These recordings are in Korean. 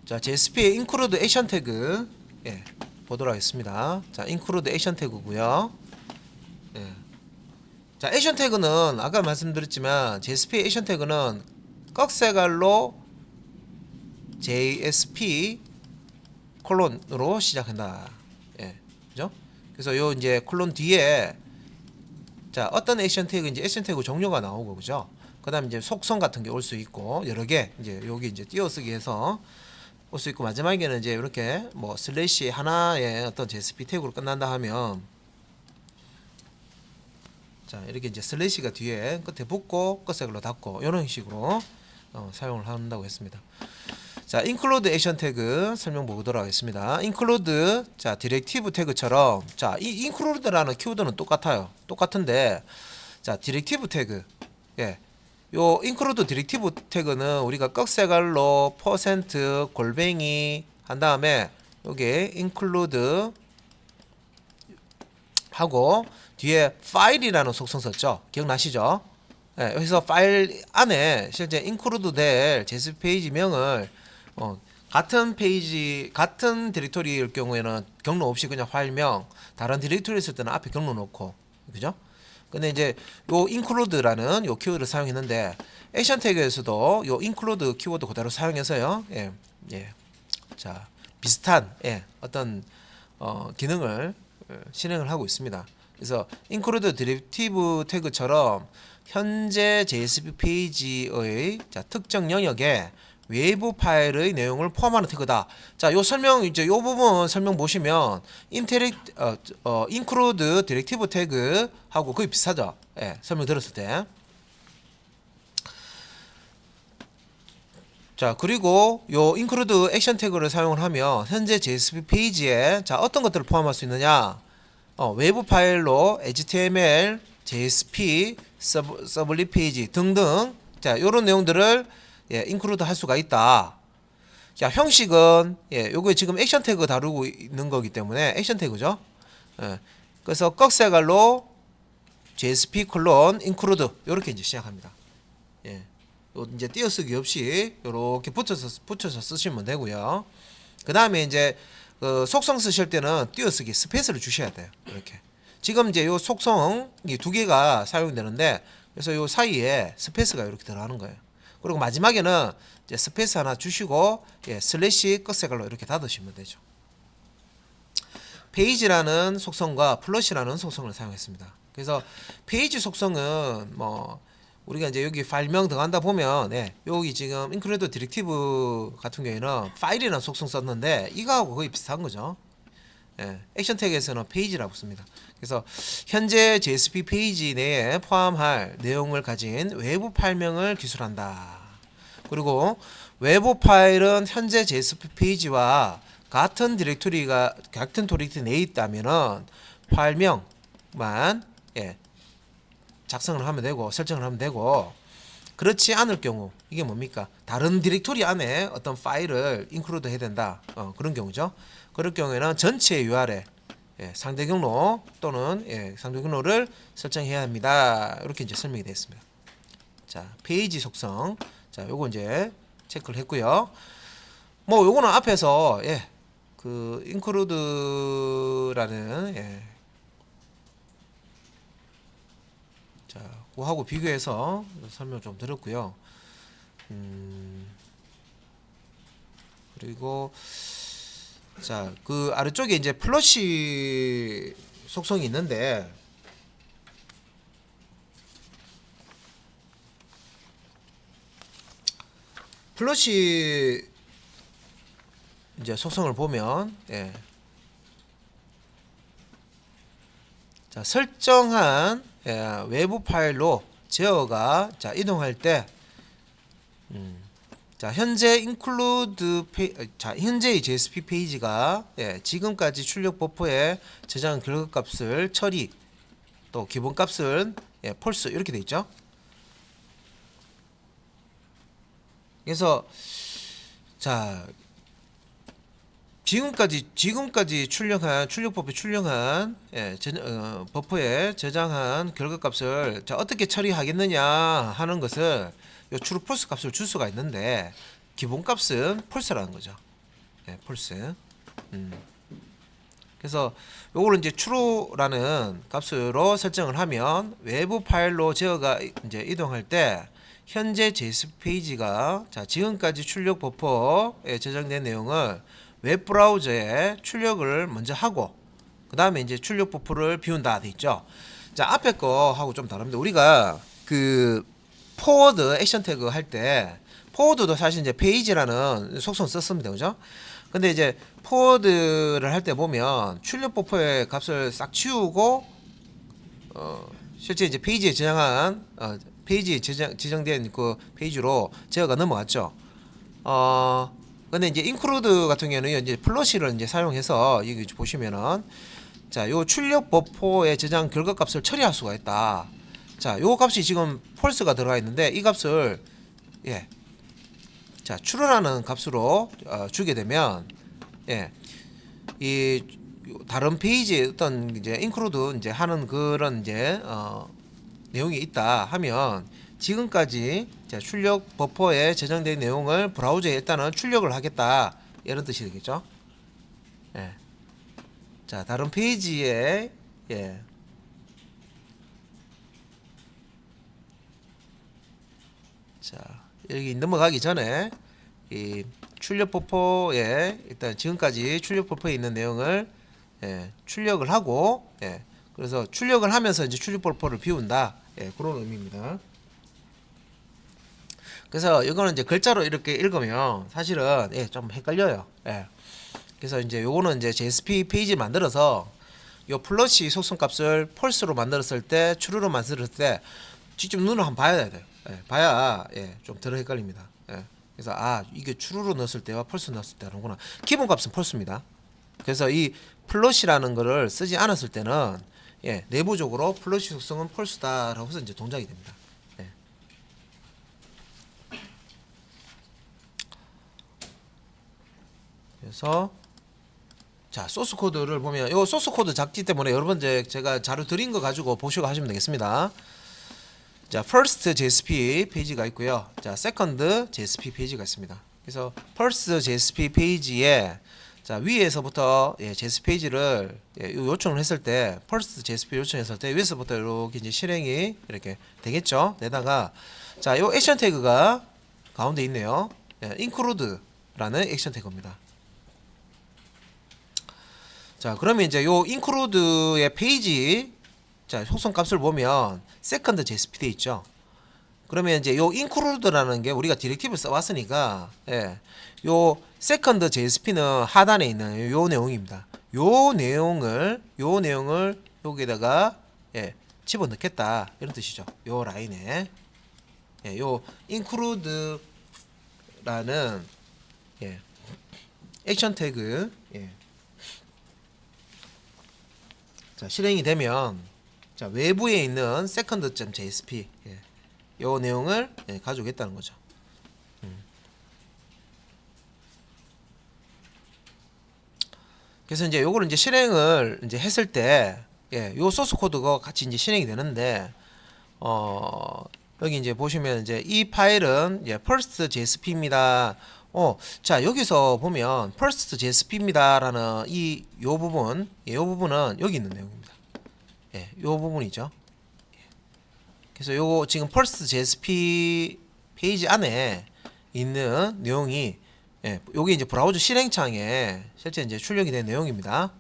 자, JSP의 include action 태그 보도록 하겠습니다. 자, include action 태그고요. 자, 액션 태그는 아까 말씀드렸지만 JSP 액션 태그는 꺽쇠갈로 JSP 콜론으로 시작한다. 그죠? 그래서 요 이제 콜론 뒤에 자, 어떤 액션 태그인지 액션 태그 종류가 나오고 그죠? 그다음에 이제 속성 같은 게 올 수 있고 여러 개 이제 여기 이제 띄어쓰기 해서 올 수 있고 마지막에는 이제 이렇게 뭐 슬래시 하나의 어떤 JSP 태그로 끝난다 하면 자, 이렇게 이제 슬래시가 뒤에 끝에 붙고 끄색으로 닫고 이런 식으로 사용을 한다고 했습니다. 자, include action 태그 설명 보도록 하겠습니다. include 자, 디렉티브 태그처럼 자, 이 include라는 키워드는 똑같은데 자, 디렉티브 태그 요 include 디렉티브 태그는 우리가 꺽쇠갈로 %골뱅이 한 다음에 요게 include 하고 뒤에 파일이라는 속성 썼죠. 기억나시죠? 여기서 파일 안에 실제 include 될 JSP 페이지명을 같은 페이지 같은 디렉토리일 경우에는 경로 없이 그냥 파일명 다른 디렉토리 있을 때는 앞에 경로 놓고 그죠? 근데 이제 요 include라는 요 키워드를 사용했는데 액션 태그에서도 요 include 키워드 그대로 사용해서요. 자, 비슷한 어떤 기능을 실행을 하고 있습니다. 그래서 include 디렉티브 태그처럼 현재 JSP 페이지의 자, 특정 영역에 외부 파일의 내용을 포함하는 태그다. 자, 요 설명 이제 요 부분 설명 보시면 include 디렉티브 태그 하고 거의 비슷하죠. 설명 들었을 때. 자, 그리고 요 include 액션 태그를 사용을 하면 현재 JSP 페이지에 자, 어떤 것들을 포함할 수 있느냐? 외부 파일로 HTML, JSP, 서블릿 페이지 등등 자, 요런 내용들을 include 할 수가 있다. 자, 형식은 요거 지금 액션 태그 다루고 있는 거기 때문에 액션 태그죠. 그래서 꺽쇠갈로 JSP 콜론 include 요렇게 이제 시작합니다. 요 이제 띄어쓰기 없이 요렇게 붙여서 쓰시면 되고요. 그 다음에 이제 속성 쓰실 때는 띄어쓰기 스페이스를 주셔야 돼요. 이렇게 지금 이제 요 속성이 두 개가 사용되는데 그래서 요 사이에 스페이스가 이렇게 들어가는 거예요. 그리고 마지막에는 이제 스페이스 하나 주시고 슬래시 꺽쇠갈로 이렇게 닫으시면 되죠. 페이지라는 속성과 플러시라는 속성을 사용했습니다. 그래서 페이지 속성은 뭐 우리가 이제 여기 파일명 들어간다 보면 여기 지금 include 디렉티브 같은 경우에는 파일이라는 속성 썼는데 이거하고 거의 비슷한 거죠. 액션 태그에서는 페이지라고 씁니다. 그래서 현재 JSP 페이지 내에 포함할 내용을 가진 외부 파일명을 기술한다. 그리고 외부 파일은 현재 JSP 페이지와 같은 디렉토리 내에 있다면은 파일명만 작성을 하면 되고 설정을 하면 되고 그렇지 않을 경우 이게 뭡니까? 다른 디렉토리 안에 어떤 파일을 include 해야 된다. 그런 경우죠. 그럴 경우에는 전체 URL 상대 경로 또는 상대 경로를 설정해야 합니다. 이렇게 이제 설명이 되어 있습니다. 자, 페이지 속성. 자, 요거 이제 체크를 했고요. 뭐 요거는 앞에서 그 include라는 자, 그거하고 비교해서 설명 좀 드렸고요. 그리고 자, 그 아래쪽에 이제 플러시 속성이 있는데 플러시 이제 속성을 보면 자, 설정한 외부 파일로 제어가 자, 이동할 때 자, 현재 현재의 JSP 페이지가 지금까지 출력 버퍼에 저장한 결과값을 처리 또 기본값은 폴스 이렇게 돼 있죠. 그래서 자, 지금까지 출력 버퍼에 출력한 버퍼에 저장한 결과값을 자, 어떻게 처리하겠느냐 하는 것을 요 true false 값을 줄 수가 있는데 기본값은 false라는 거죠. 예, 펄스. 그래서 요거를 이제 true라는 값으로 설정을 하면 외부 파일로 제어가 이제 이동할 때 현재 JSP 페이지가 자 지금까지 출력 버퍼에 저장된 내용을 웹 브라우저에 출력을 먼저 하고 그 다음에 이제 출력 버퍼를 비운다 돼 있죠. 자 앞에 거 하고 좀 다릅니다. 우리가 그 포워드 액션 태그 할 때 포워드도 사실 이제 페이지라는 속성 썼습니다, 그죠? 근데 이제 포워드를 할 때 보면 출력 버퍼의 값을 싹 지우고 실제 이제 페이지에 저장한 페이지에 지정된 그 페이지로 제어가 넘어갔죠. 근데 이제 include 같은 경우는 이제 플러시를 이제 사용해서 여기 보시면은 자, 요 출력 버퍼의 저장 결과 값을 처리할 수가 있다. 자, 요 값이 지금 false가 들어가 있는데 이 값을 예. 자, true라는 값으로 주게 되면 예. 이 다른 페이지에 어떤 이제 include 이제 하는 그런 이제 내용이 있다 하면 지금까지 자, 출력 버퍼에 저장된 내용을 브라우저에 일단은 출력을 하겠다 이런 뜻이 되겠죠. 예. 자 다른 페이지에 예. 자 여기 넘어가기 전에 이 출력 버퍼에 일단 지금까지 출력 버퍼에 있는 내용을 예, 출력을 하고 예, 그래서 출력을 하면서 이제 출력 버퍼를 비운다 예, 그런 의미입니다. 그래서 이거는 이제 글자로 이렇게 읽으면 사실은 예, 좀 헷갈려요. 예. 그래서 이제 요거는 이제 JSP 페이지 만들어서 요 플러시 속성값을 펄스로 만들었을 때 true로 만들었을 때 직접 눈으로 한번 봐야 돼요. 예, 봐야 예, 좀 덜 헷갈립니다. 예. 그래서 아 이게 true로 넣었을 때와 펄스 넣었을 때는구나. 기본값은 펄스입니다. 그래서 이 플러시라는 거를 쓰지 않았을 때는 예, 내부적으로 플러시 속성은 펄스다라고 해서 이제 동작이 됩니다. 예. 그래서 자 소스 코드를 보면 이 소스 코드 작기 때문에 여러분 제가 자료 드린 거 가지고 보시고 하시면 되겠습니다. 자 first JSP 페이지가 있고요. 자 second JSP 페이지가 있습니다. 그래서 first JSP 페이지에 자 위에서부터 예, JSP 페이지를 예, 요청을 했을 때 first JSP 요청했을 때 위에서부터 이렇게 이제 실행이 이렇게 되겠죠. 내다가 자 요 액션 태그가 가운데 있네요. 예, include라는 액션 태그입니다. 자 그러면 이제 요 include의 페이지 자 속성 값을 보면 second JSP 돼 있죠. 그러면 이제 요 include라는 게 우리가 디렉티브 써왔으니까 예, 요 second JSP는 하단에 있는 요 내용입니다. 요 내용을 여기다가 예, 집어넣겠다 이런 뜻이죠. 요 라인에 예, 요 include라는 예, 액션 태그 예. 자 실행이 되면 자 외부에 있는 second.jsp 예, 요 내용을 예, 가져오겠다는 거죠. 그래서 이제 요거를 이제 실행을 이제 했을 때 예, 요 소스 코드가 같이 이제 실행이 되는데 여기 이제 보시면 이제 이 파일은 예, first JSP입니다. 자 여기서 보면 first JSP입니다라는 요 부분, 요 부분은 여기 있는 내용입니다. 예, 요 부분이죠. 그래서 요거 지금 first JSP 페이지 안에 있는 내용이 예, 요게 이제 브라우저 실행창에 실제 이제 출력이 된 내용입니다.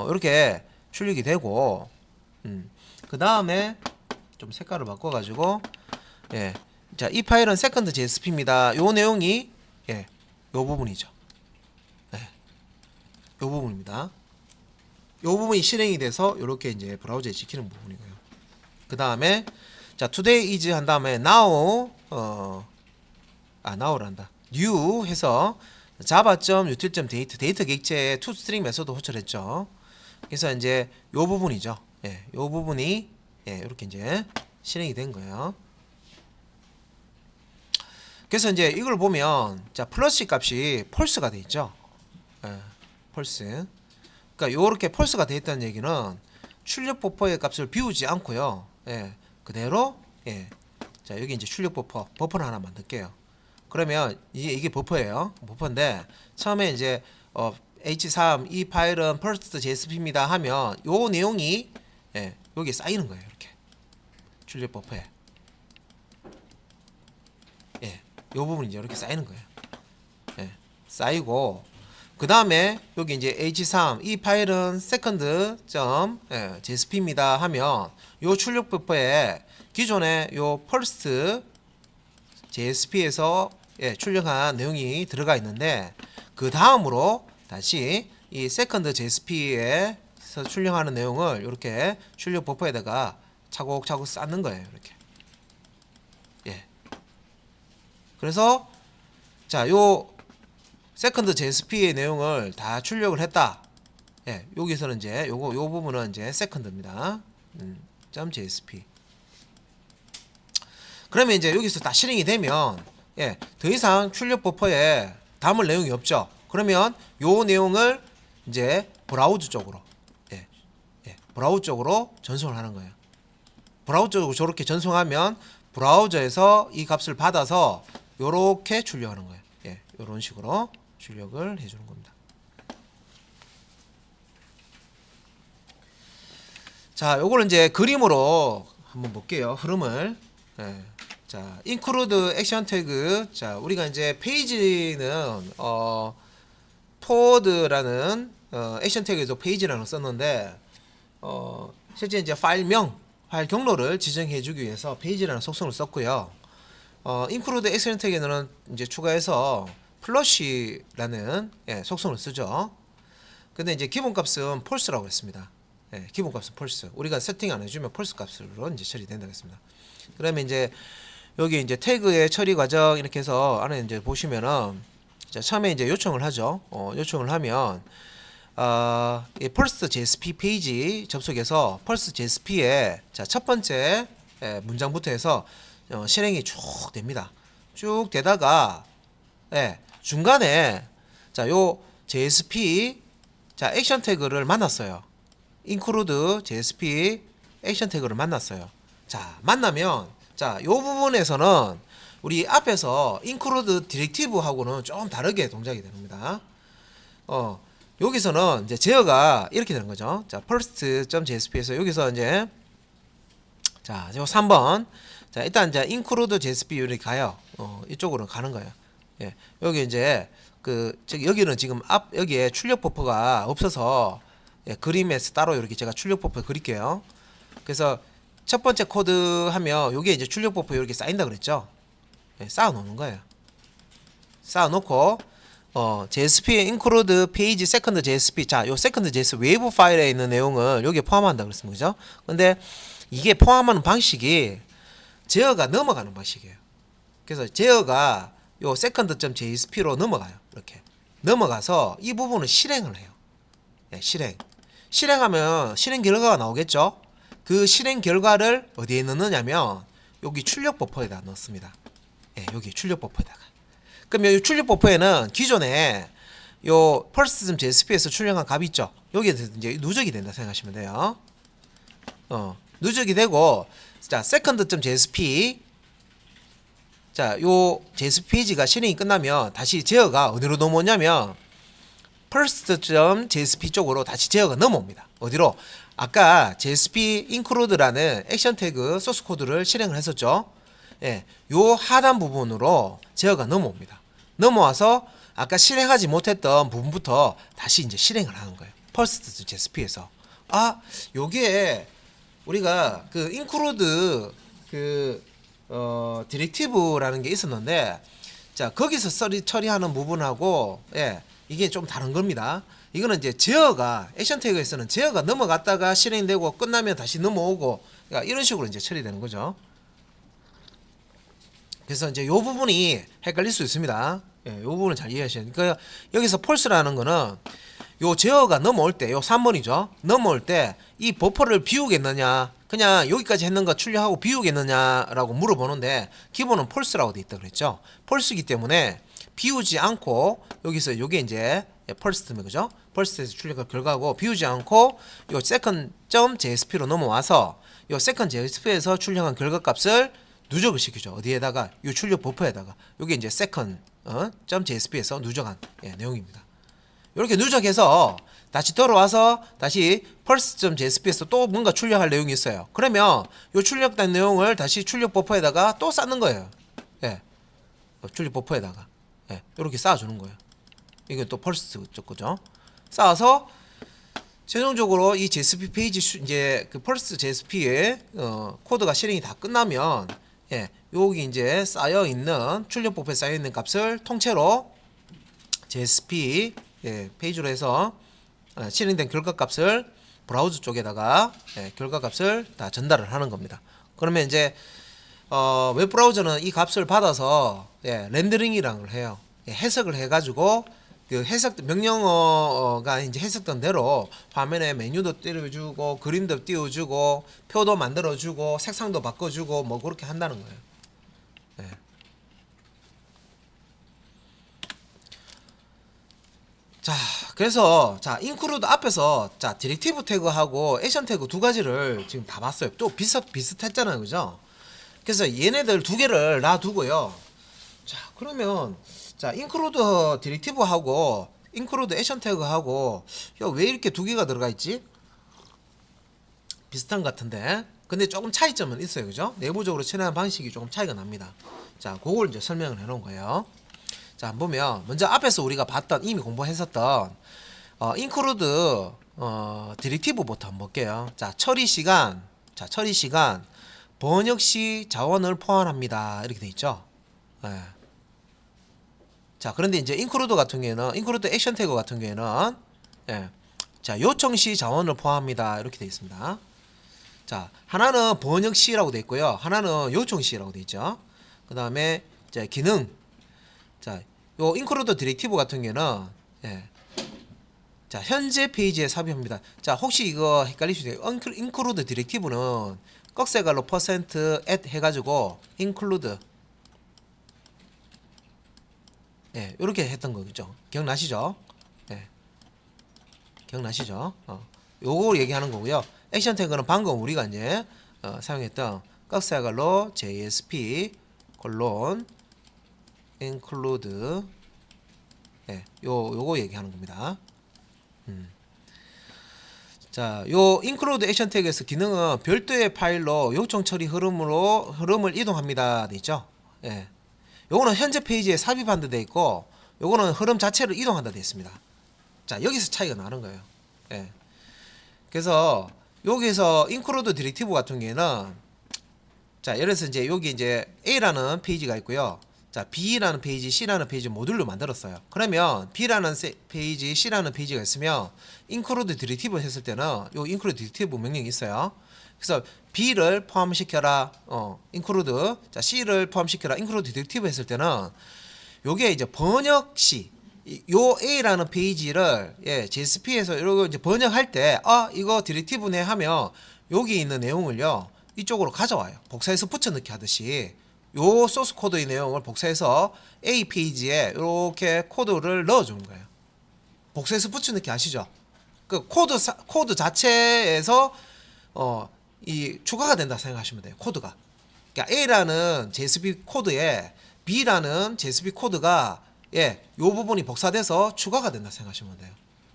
이렇게 출력이 되고, 그 다음에 좀 색깔을 바꿔가지고, 예, 자, 이 파일은 second JSP입니다. 요 내용이 예, 요 부분이죠. 예, 요 부분입니다. 요 부분이 실행이 돼서 이렇게 이제 브라우저에 찍히는 부분이고요. 그 다음에 자, today is 한 다음에 now, now란다. new 해서 java.util.date 데이터 객체에 toString 메소드 호출했죠. 그래서 이제 요 부분이죠. 예, 요 부분이 예, 이렇게 이제 실행이 된 거예요. 그래서 이제 이걸 보면 자 플러시 값이 false가 돼 있죠. 예, false. 그러니까 요렇게 false가 돼 있다는 얘기는 출력 버퍼의 값을 비우지 않고요. 예, 그대로 예, 자 여기 이제 출력 버퍼를 하나 만들게요. 그러면 이게 버퍼예요. 버퍼인데 처음에 이제 H3 이 파일은 first JSP입니다 하면 요 내용이 여기에 쌓이는 거예요. 이렇게 출력 버퍼에 요 부분이 이제 이렇게 쌓이는 거예요. 쌓이고 그 다음에 여기 이제 H3 이 파일은 second.jsp입니다 하면 요 출력 버퍼에 기존에 요 first JSP에서 출력한 내용이 들어가 있는데 그 다음으로 다시 이 second JSP에서 출력하는 내용을 이렇게 출력 버퍼에다가 차곡차곡 쌓는 거예요. 이렇게. 그래서 자, 요 세컨드 JSP의 내용을 다 출력을 했다. 여기서는 이제 요 부분은 이제 세컨드입니다. .jsp. 그러면 이제 여기서 다 실행이 되면 더 이상 출력 버퍼에 담을 내용이 없죠. 그러면 요 내용을 이제 브라우저 쪽으로 브라우저 쪽으로 전송을 하는 거예요. 브라우저 쪽으로 저렇게 전송하면 브라우저에서 이 값을 받아서 요렇게 출력하는 거예요. 요런 식으로 출력을 해주는 겁니다. 자, 요거는 이제 그림으로 한번 볼게요. 흐름을. 자, include action tag. 자, 우리가 이제 페이지는 forward라는 액션 태그에서 페이지라는 걸 썼는데 실제 이제 파일명, 파일 경로를 지정해 주기 위해서 페이지라는 속성을 썼고요. include action 태그에는 이제 추가해서 플러시라는 속성을 쓰죠. 근데 이제 기본값은 false라고 했습니다. 기본값은 false. 우리가 세팅 안 해주면 false 값으로 이제 처리된다고 했습니다. 그러면 이제 여기 이제 태그의 처리 과정 이렇게 해서 안에 이제 보시면은 자, 처음에 이제 요청을 하죠. 요청을 하면 이 first JSP 페이지 접속해서 first JSP의 자, 첫 번째 문장부터 해서 실행이 쭉 됩니다. 쭉 되다가 중간에 자, 요 JSP 자, 액션 태그를 만났어요. include JSP 액션 태그를 만났어요. 자, 만나면 자, 요 부분에서는 우리 앞에서 include 디렉티브하고는 좀 다르게 동작이 됩니다. 여기서는 이제 제어가 이렇게 되는 거죠. 자, first.jsp에서 여기서 이제 자, 요 3번. 자, 일단 이제 include JSP 이렇게 가요. 이쪽으로 가는 거예요. 여기 이제 여기는 지금 여기에 출력 버퍼가 없어서 그림에서 따로 이렇게 제가 출력 버퍼 그릴게요. 그래서 첫 번째 코드 하면 요게 이제 출력 버퍼 이렇게 쌓인다 그랬죠. 쌓아 놓는 거예요. 쌓아 놓고 JSP include page second JSP 자, 요 second JSP 웨이브 파일에 있는 내용을 여기에 포함한다 그랬습니다. 그죠? 근데 이게 포함하는 방식이 제어가 넘어가는 방식이에요. 그래서 제어가 요 second.jsp로 넘어가요. 이렇게 넘어가서 이 부분을 실행을 해요. 실행하면 실행 결과가 나오겠죠. 그 실행 결과를 어디에 넣느냐면 여기 출력 버퍼에다 넣습니다. 여기 출력 버퍼에다가. 그러면 이 출력 버퍼에는 기존에 요 first.jsp에서 출력한 값이 있죠. 여기에 이제 누적이 된다 생각하시면 돼요. 누적이 되고 자, second.jsp 자, 요 JSP 페이지가 실행이 끝나면 다시 제어가 어디로 넘어오냐면 first.jsp 쪽으로 다시 제어가 넘어옵니다. 어디로? 아까 JSP include라는 액션 태그 소스 코드를 실행을 했었죠. 요 하단 부분으로 제어가 넘어옵니다. 넘어와서 아까 실행하지 못했던 부분부터 다시 이제 실행을 하는 거예요. first.jsp에서. 요게 우리가 그 include 디렉티브라는 게 있었는데 자, 거기서 처리하는 부분하고 이게 좀 다른 겁니다. 이거는 이제 제어가 액션 태그에서는 제어가 넘어갔다가 실행되고 끝나면 다시 넘어오고 그러니까 이런 식으로 이제 처리되는 거죠. 그래서 이제 요 부분이 헷갈릴 수 있습니다. 요 부분을 잘 이해하셔야 돼요. 그러니까 여기서 false라는 거는 요 제어가 넘어올 때, 요 3번이죠. 넘어올 때 이 버퍼를 비우겠느냐, 그냥 여기까지 했는 거 출력하고 비우겠느냐라고 물어보는데 기본은 false라고 돼 있다 그랬죠. false이기 때문에 비우지 않고 여기서 요게 이제 first면 그죠? first에서 출력한 결과고 비우지 않고 요 second.jsp로 넘어와서 요 second.jsp에서 출력한 결과값을 누적을 시키죠. 어디에다가 요 출력 버퍼에다가 요게 이제 second .jsp에서 누적한 내용입니다. 이렇게 누적해서 다시 돌아와서 다시 pulse.jsp에서 또 뭔가 출력할 내용이 있어요. 그러면 요 출력된 내용을 다시 출력 버퍼에다가 또 쌓는 거예요. 예. 출력 버퍼에다가 이렇게 쌓아주는 거예요. 이건 또 펄스 쪽 거죠. 쌓아서 최종적으로 이 JSP 페이지 이제 그 펄스 JSP의 코드가 실행이 다 끝나면 여기 이제 쌓여 있는 출력 버퍼에 쌓여 있는 값을 통째로 JSP 페이지로 해서 실행된 결과값을 브라우저 쪽에다가 결과값을 다 전달을 하는 겁니다. 그러면 이제 웹브라우저는 이 값을 받아서 렌더링이라는 걸 해요. 해석을 해가지고 그 해석 명령어가 이제 해석된 대로 화면에 메뉴도 띄워주고 그림도 띄워주고 표도 만들어주고 색상도 바꿔주고 뭐 그렇게 한다는 거예요. 자, 그래서 include 앞에서 디렉티브 태그하고 액션 태그 두 가지를 지금 다 봤어요. 또 비슷했잖아요, 그죠? 그래서 얘네들 두 개를 놔두고요. 자, 그러면 include 디렉티브하고 include 액션 태그하고 왜 이렇게 두 개가 들어가 있지? 비슷한 것 같은데, 근데 조금 차이점은 있어요, 그죠? 내부적으로 처리하는 방식이 조금 차이가 납니다. 자, 그걸 이제 설명을 해놓은 거예요. 자, 보면 먼저 앞에서 우리가 봤던 이미 공부했었던 include 디렉티브부터 한번 볼게요. 자, 처리 시간 번역 시 자원을 포함합니다. 이렇게 돼 있죠. 자, 그런데 이제 include 같은 경우에는 include 액션 태그 같은 경우에는 자, 요청 시 자원을 포함합니다. 이렇게 돼 있습니다. 자, 하나는 번역 시라고 돼 있고요. 하나는 요청 시라고 돼 있죠. 그 다음에 기능. 자, 요 include 디렉티브 같은 경우는 자, 현재 페이지에 삽입합니다. 자, 혹시 이거 헷갈리시죠? include 디렉티브는 꺽쇠갈로 %add 해가지고 include 요렇게 했던 거죠. 기억나시죠? 기억나시죠? 요거 얘기하는 거고요. 액션 태그는 방금 우리가 이제 사용했던 꺽쇠갈로 JSP 콜론 include 요거 얘기하는 겁니다. 자, 요 include 액션 태그에서 기능은 별도의 파일로 요청 처리 흐름을 이동합니다. 돼 있죠? 요거는 현재 페이지에 삽입한다 돼 있고, 요거는 흐름 자체를 이동한다 돼 있습니다. 자, 여기서 차이가 나는 거예요. 그래서 여기서 include 디렉티브 같은 경우에는 자, 예를 들어서 이제 여기 이제 A라는 페이지가 있고요. 자, B라는 페이지, C라는 페이지 모듈로 만들었어요. 그러면 B라는 페이지, C라는 페이지가 있으면 include 디렉티브 했을 때는 요 include 디렉티브 명령이 있어요. 그래서 B를 포함시켜라, include, 자, C를 포함시켜라, include 디렉티브 했을 때는 요게 이제 번역 시, 요 A라는 페이지를 JSP에서 이렇게 이제 번역할 때, 이거 디렉티브네 하면 여기 있는 내용을요 이쪽으로 가져와요. 복사해서 붙여넣기 하듯이 요 소스 코드의 내용을 복사해서 A 페이지에 이렇게 코드를 넣어주는 거예요. 복사해서 붙여넣기 아시죠? 그 코드 자체에서 이 추가가 된다 생각하시면 돼요. 코드가. 그러니까 A라는 JSP 코드에 B라는 JSP 코드가 요 부분이 복사돼서 추가가 된다 생각하시면 돼요.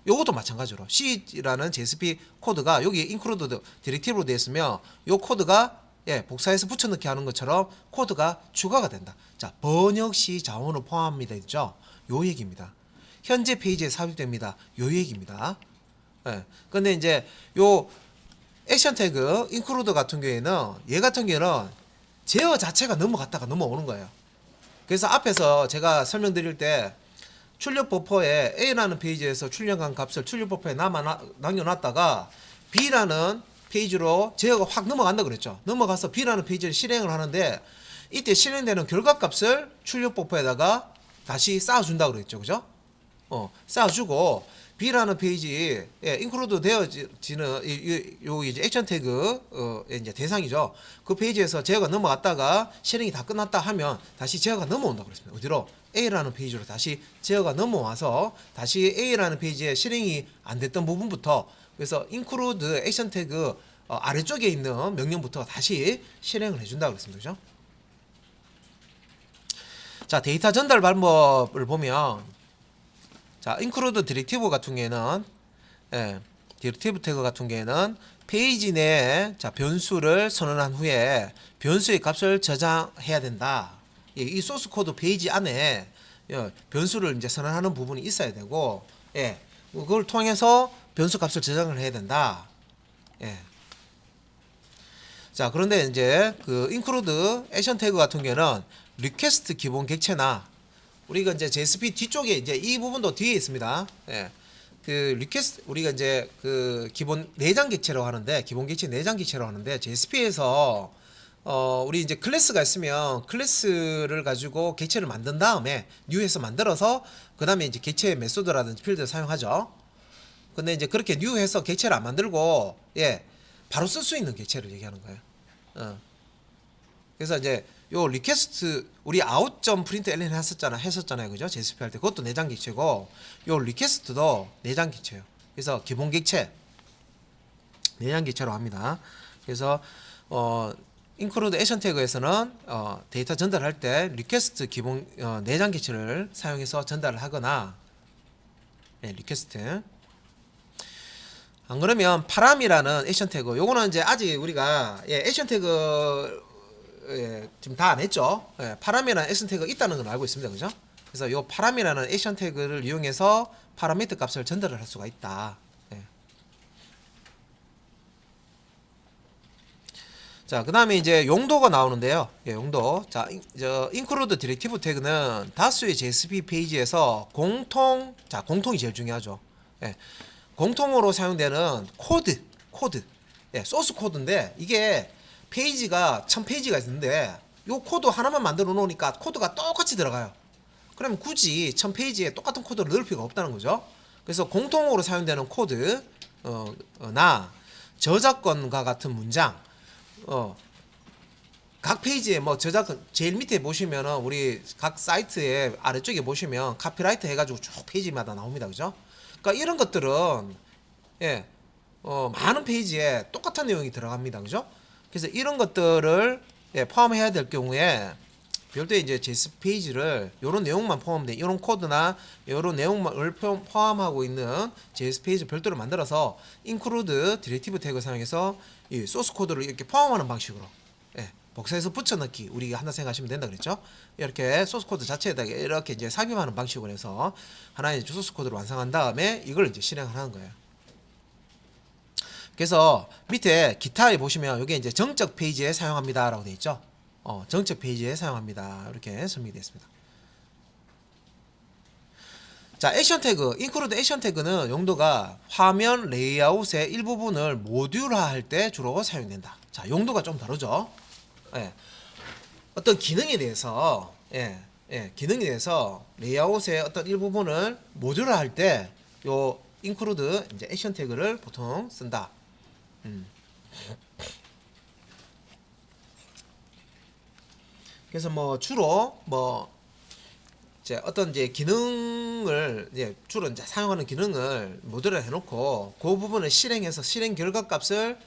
요것도 마찬가지로 C라는 JSP 코드가 여기 include 디렉티브로 되어 있으면 요 코드가 복사해서 붙여넣기 하는 것처럼 코드가 추가가 된다. 자, 번역 시 자원을 포함합니다. 있죠? 요 얘기입니다. 현재 페이지에 삽입됩니다. 요 얘기입니다. 근데 이제 요 액션 태그 include 같은 경우에는 얘 같은 경우는 제어 자체가 넘어갔다가 넘어오는 거예요. 그래서 앞에서 제가 설명드릴 때 출력 버퍼에 A라는 페이지에서 출력한 값을 출력 버퍼에 남겨놨다가 B라는 페이지로 제어가 확 넘어간다 그랬죠. 넘어가서 B라는 페이지를 실행을 하는데 이때 실행되는 결과값을 출력 버퍼에다가 다시 쌓아준다 그랬죠. 그죠? 쌓아주고 B라는 페이지 include 되어지는 요 이제 액션 태그 이제 대상이죠. 그 페이지에서 제어가 넘어갔다가 실행이 다 끝났다 하면 다시 제어가 넘어온다 그랬습니다. 어디로? A라는 페이지로 다시 제어가 넘어와서 다시 A라는 페이지에 실행이 안 됐던 부분부터, 그래서 include 액션 태그 아래쪽에 있는 명령부터 다시 실행을 해준다 그랬습니다. 그죠? 자, 데이터 전달 방법을 보면, 자, include 디렉티브 같은 경우에는, 예, 디렉티브 태그 같은 경우에는 페이지 내에 자, 변수를 선언한 후에 변수의 값을 저장해야 된다. 예, 이 소스 코드 페이지 안에 변수를 이제 선언하는 부분이 있어야 되고, 예, 그걸 통해서 변수 값을 저장을 해야 된다. 예. 자, 그런데 이제 그 include 액션 태그 같은 경우에는 리퀘스트 기본 객체나 우리가 이제 JSP 뒤쪽에 이제 이 부분도 뒤에 있습니다. 예. 그 리퀘스트 우리가 이제 그 기본 내장 객체라고 하는데 기본 객체 내장 객체라고 하는데 JSP에서 우리 이제 클래스가 있으면 클래스를 가지고 객체를 만든 다음에 뉴에서 만들어서 그다음에 이제 객체 메소드라든지 필드를 사용하죠. 근데 이제 그렇게 뉴해서 객체를 안 만들고 예 바로 쓸 수 있는 객체를 얘기하는 거예요. 그래서 이제 요 리퀘스트 우리 out.println 했었잖아요, 그죠? JSP 할 때 그것도 내장 객체고 요 리퀘스트도 내장 객체예요. 그래서 기본 객체 내장 객체로 합니다. 그래서 include 액션 태그에서는 데이터 전달할 때 리퀘스트 기본 내장 객체를 사용해서 전달을 하거나 네, 리퀘스트 안 그러면 파람이라는 액션 태그 요거는 이제 아직 우리가 액션 태그 지금 다 안 했죠. 파람이라는 액션 태그 있다는 걸 알고 있습니다, 그죠? 그래서 요 파람이라는 액션 태그를 이용해서 파라미터 값을 전달을 할 수가 있다. 자, 그 다음에 이제 용도가 나오는데요. 용도. 자, 저 include 디렉티브 태그는 다수의 JSP 페이지에서 공통이 제일 중요하죠. 공통으로 사용되는 코드. 소스 코드인데 이게 페이지가 1000페이지가 있는데 요 코드 하나만 만들어 놓으니까 코드가 똑같이 들어가요. 그러면 굳이 1000페이지에 똑같은 코드를 넣을 필요가 없다는 거죠. 그래서 공통으로 사용되는 코드 나 저작권과 같은 문장 각 페이지에 뭐 저작권 제일 밑에 보시면은 우리 각 사이트의 아래쪽에 보시면 카피라이트 해가지고 쭉 페이지마다 나옵니다, 그죠? 그러니까 이런 것들은 많은 페이지에 똑같은 내용이 들어갑니다, 그죠? 그래서 이런 것들을 포함해야 될 경우에 별도의 이제 JSP 페이지를 이런 내용만 포함된 이런 코드나 이런 내용을 포함하고 있는 JSP 페이지 별도로 만들어서 include 디렉티브 태그 사용해서 이 소스 코드를 이렇게 포함하는 방식으로 복사해서 붙여넣기 우리가 한다 생각하시면 된다 그랬죠. 이렇게 소스 코드 자체에다 이렇게 이제 삽입하는 방식으로 해서 하나의 소스 코드를 완성한 다음에 이걸 이제 실행하는 거예요. 그래서 밑에 기타에 보시면 이게 이제 정적 페이지에 사용합니다라고 되어 있죠. 정적 페이지에 사용합니다. 이렇게 설명이 되어 있습니다. 자, 액션 태그, include 액션 태그는 용도가 화면 레이아웃의 일부분을 모듈화할 때 주로 사용된다. 자, 용도가 좀 다르죠. 어떤 기능에 대해서 기능에 대해서 레이아웃의 어떤 일부분을 모듈화할 때 요 include 이제 액션 태그를 보통 쓴다. 그래서 뭐 주로 뭐 이제 어떤 이제 기능을 이제 주로 이제 사용하는 기능을 모듈화 해놓고 그 부분을 실행해서 실행 결과 값을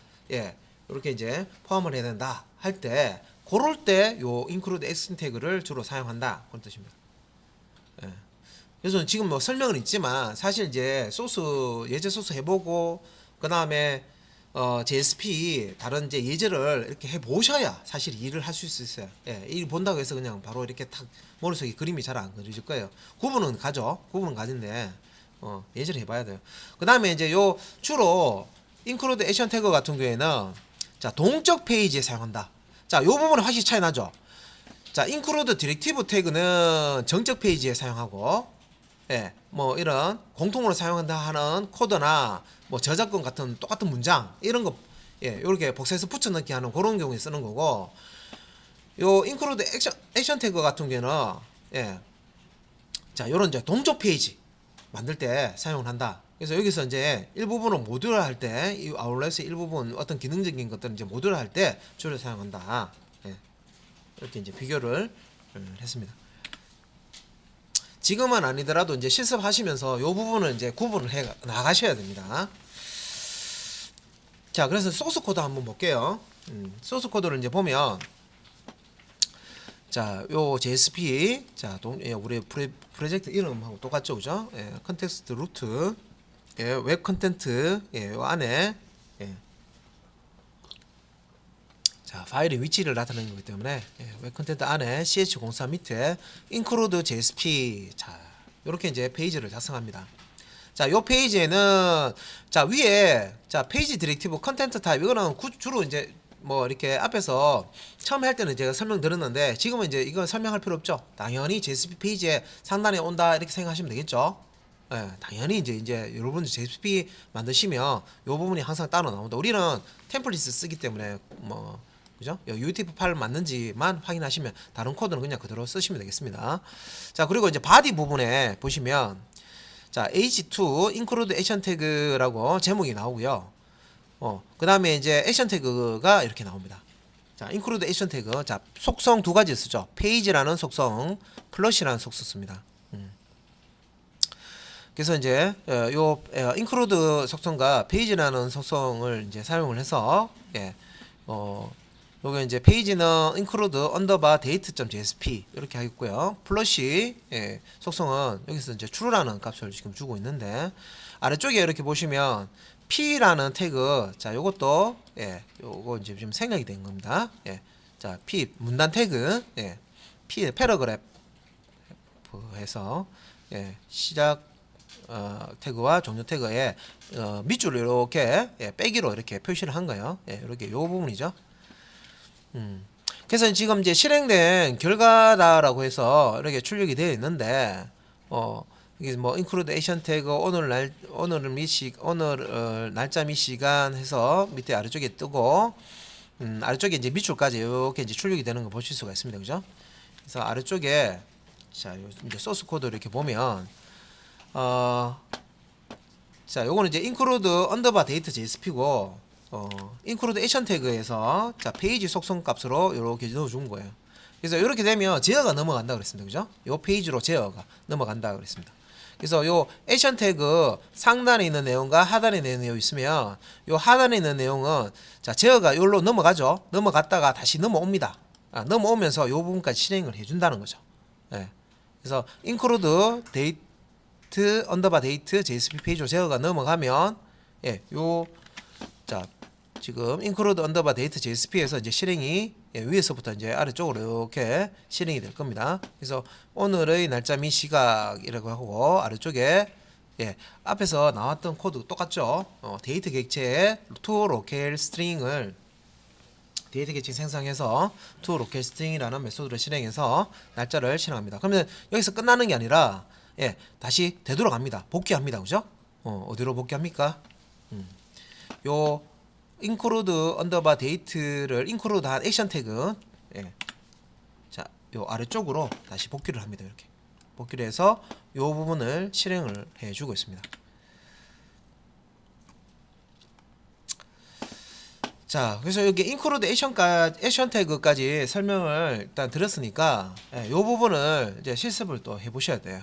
이렇게 이제 포함을 해야 된다 할 때 그럴 때 요 include 액션 태그를 주로 사용한다 그런 뜻입니다. 그래서 지금 뭐 설명은 있지만 사실 이제 예제 소스 해보고 그 다음에 JSP 다른 이제 예제를 이렇게 해보셔야 사실 일을 할 수 있어요. 일 본다고 해서 그냥 바로 이렇게 탁 머릿속에 그림이 잘 안 그려질 거예요. 구분은 가진데 예제를 해봐야 돼요. 그 다음에 이제 요 주로 include 액션 태그 같은 경우에는 자 동적 페이지에 사용한다. 자 요 부분은 확실히 차이 나죠. 자 include 디렉티브 태그는 정적 페이지에 사용하고 뭐 이런 공통으로 사용한다 하는 코드나 뭐 저작권 같은 똑같은 문장 이런 거 이렇게 복사해서 붙여넣기 하는 그런 경우에 쓰는 거고 요 include 액션 태그 같은 경우는 자 요런 이제 동적 페이지 만들 때 사용을 한다. 그래서 여기서 이제 일부분을 모듈화 할 때 이 아울렛의 일부분 어떤 기능적인 것들은 이제 모듈화 할 때 주로 사용한다. 이렇게 이제 비교를 했습니다. 지금은 아니더라도 이제 실습하시면서 이 부분을 이제 구분을 해 나가셔야 됩니다. 자, 그래서 소스 코드 한번 볼게요. 소스 코드를 이제 보면 자, 요 JSP, 자, 우리 프로젝트 이름하고 똑같죠, 그죠? 예, 컨텍스트 루트, 예, 웹 컨텐트, 예, 요 안에, 예, 자, 파일의 위치를 나타내는 거기 때문에, 예, 웹 컨텐트 안에 ch04 밑에 include JSP, 자, 요렇게 이제 페이지를 작성합니다. 자, 요 페이지에는, 자, 위에, 자, 페이지 디렉티브 컨텐트 타입, 이거는 주로 이제, 뭐, 이렇게 앞에서 처음 할 때는 제가 설명드렸는데, 지금은 이제 이건 설명할 필요 없죠. 당연히 JSP 페이지에 상단에 온다, 이렇게 생각하시면 되겠죠. 예, 당연히 이제 여러분들 JSP 만드시면 요 부분이 항상 따로 나온다. 우리는 템플릿을 쓰기 때문에, 뭐, 그죠? UTF 파일 맞는지만 확인하시면 다른 코드는 그냥 그대로 쓰시면 되겠습니다. 자, 그리고 이제 바디 부분에 보시면, 자, H2 include action tag라고 제목이 나오고요. 그 다음에 이제 액션 태그가 이렇게 나옵니다. 자, include action tag. 자, 속성 두 가지 쓰죠. 페이지라는 속성, 플러시라는 속성 씁니다. 그래서 이제 요 include 속성과 페이지라는 속성을 이제 사용을 해서 예, 요게 이제 페이지는 include underbar date.jsp 이렇게 하겠고요. 플러시 예, 속성은 여기서 이제 true라는 값을 지금 주고 있는데 아래쪽에 이렇게 보시면 p라는 태그 자 요것도 예, 요거 이제 좀 생각이 된 겁니다. 예, 자 p 문단 태그 예, p 패러그래프 해서 예, 시작 태그와 종료 태그에 밑줄을 이렇게 예, 빼기로 이렇게 표시를 한 거예요. 예, 이렇게 요 부분이죠. 그래서 지금 이제 실행된 결과다라고 해서 이렇게 출력이 되어 있는데, 이게 뭐 include action tag 오늘 날짜 및 시간 해서 밑에 아래쪽에 뜨고, 아래쪽에 이제 밑줄까지 이렇게 이제 출력이 되는 거 보실 수가 있습니다, 그죠? 그래서 아래쪽에 자 이제 소스 코드 이렇게 보면, 자 요거는 이제 include underbar date JSP고. include action 태그에서 자 페이지 속성 값으로 이렇게 넣어준 거예요. 그래서 이렇게 되면 제어가 넘어간다 그랬습니다, 그죠? 요 페이지로 제어가 넘어간다 그랬습니다. 그래서 요 액션 태그 상단에 있는 내용과 하단에 있는 내용이 있으면 요 하단에 있는 내용은 자 제어가 요로 넘어가죠. 넘어갔다가 다시 넘어옵니다. 넘어오면서 요 부분까지 실행을 해준다는 거죠. 예. 그래서 include date underbar date JSP 페이지로 제어가 넘어가면 예, 자 지금 include underbar date JSP에서 이제 실행이 예, 위에서부터 이제 아래쪽으로 이렇게 실행이 될 겁니다. 그래서 오늘의 날짜 및 시각이라고 하고 아래쪽에 예, 앞에서 나왔던 코드 똑같죠. 데이터 객체에 to locale string을 데이터 객체 생성해서 to locale string이라는 메소드를 실행해서 날짜를 실행합니다. 그러면 여기서 끝나는 게 아니라 예, 다시 되돌아갑니다. 복귀합니다. 그죠? 어디로 복귀합니까? 요 include underbar date를 include 한 액션 태그 예. 자, 요 아래쪽으로 다시 복귀를 합니다. 이렇게 복귀를 해서 요 부분을 실행을 해주고 있습니다. 자, 그래서 여기 include 액션 태그까지 설명을 일단 드렸으니까 예, 요 부분을 이제 실습을 또 해보셔야 돼요.